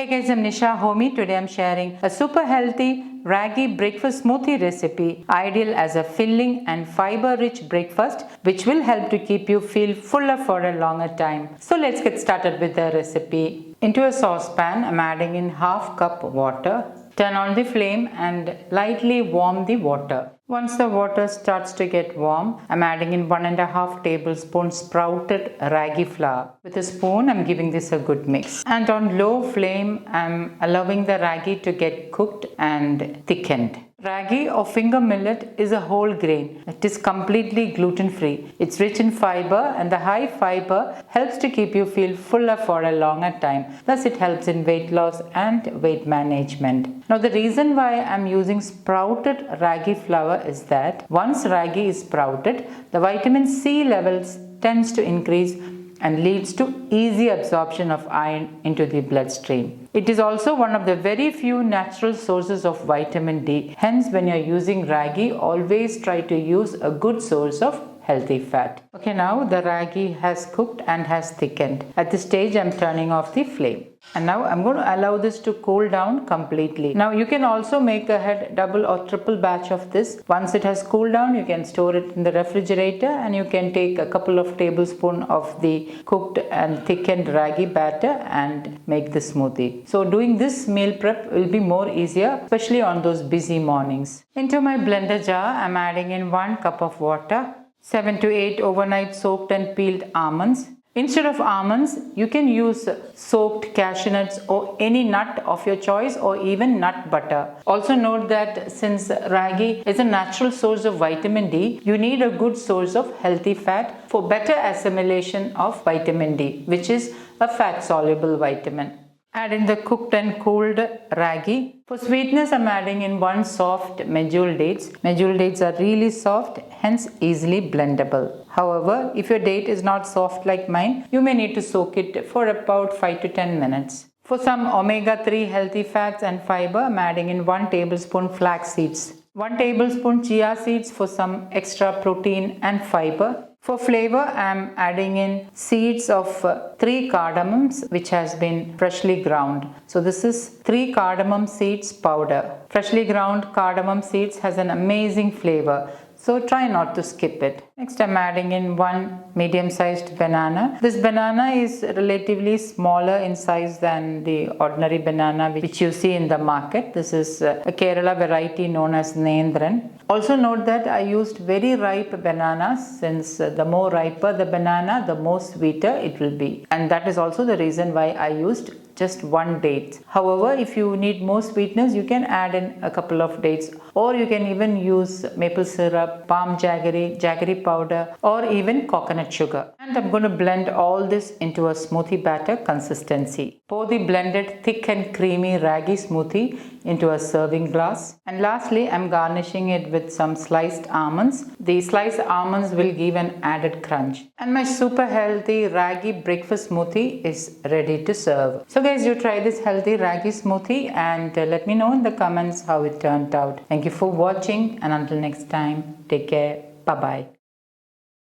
Hey guys, I'm Nisa Homey. Today I'm sharing a super healthy ragi breakfast smoothie recipe, ideal as a filling and fiber-rich breakfast, which will help to keep you feel fuller for a longer time. So let's get started with the recipe. Into a saucepan, I'm adding in half cup water. Turn on the flame and lightly warm the water. Once the water starts to get warm, I'm adding in 1.5 tablespoons sprouted ragi flour. With a spoon, I'm giving this a good mix. And on low flame, I'm allowing the ragi to get cooked and thickened. Ragi or finger millet is a whole grain. It is completely gluten-free. It's rich in fiber, and the high fiber helps to keep you feel fuller for a longer time. Thus, it helps in weight loss and weight management. Now, the reason why I'm using sprouted ragi flour is that once ragi is sprouted, the vitamin C levels tends to increase and leads to easy absorption of iron into the bloodstream. It is also one of the very few natural sources of vitamin D. Hence, when you're using ragi, always try to use a good source of healthy fat. Okay, now the ragi has cooked and has thickened. At this stage, I'm turning off the flame. And now I'm going to allow this to cool down completely. Now you can also make ahead double or triple batch of this. Once it has cooled down, you can store it in the refrigerator and you can take a couple of tablespoons of the cooked and thickened ragi batter and make the smoothie. So doing this meal prep will be more easier, especially on those busy mornings. Into my blender jar, I'm adding in 1 cup of water, 7 to 8 overnight soaked and peeled almonds. Instead of almonds, you can use soaked cashew nuts or any nut of your choice or even nut butter. Also note that since ragi is a natural source of vitamin D, you need a good source of healthy fat for better assimilation of vitamin D, which is a fat-soluble vitamin. Add in the cooked and cooled ragi. For sweetness, I'm adding in 1 soft medjool dates. Medjool dates are really soft, hence easily blendable. However, if your date is not soft like mine, you may need to soak it for about 5 to 10 minutes. For some omega-3 healthy fats and fiber, I'm adding in 1 tablespoon flax seeds, 1 tablespoon chia seeds for some extra protein and fiber. For flavor, I am adding in seeds of 3 cardamoms which has been freshly ground. So this is 3 cardamom seeds powder. Freshly ground cardamom seeds has an amazing flavor. So try not to skip it. Next, I'm adding in 1 medium-sized banana. This banana is relatively smaller in size than the ordinary banana which you see in the market. This is a Kerala variety known as Nendran. Also note that I used very ripe bananas, since the more riper the banana, the more sweeter it will be. And that is also the reason why I used just 1 date. However, if you need more sweetness, you can add in a couple of dates, or you can even use maple syrup, palm jaggery, jaggery powder, or even coconut sugar. And I'm going to blend all this into a smoothie batter consistency. Pour the blended thick and creamy ragi smoothie into a serving glass. And lastly, I'm garnishing it with some sliced almonds. The sliced almonds will give an added crunch. And my super healthy ragi breakfast smoothie is ready to serve. So guys, you try this healthy ragi smoothie and let me know in the comments how it turned out. Thank you for watching, and until next time, take care. Bye-bye.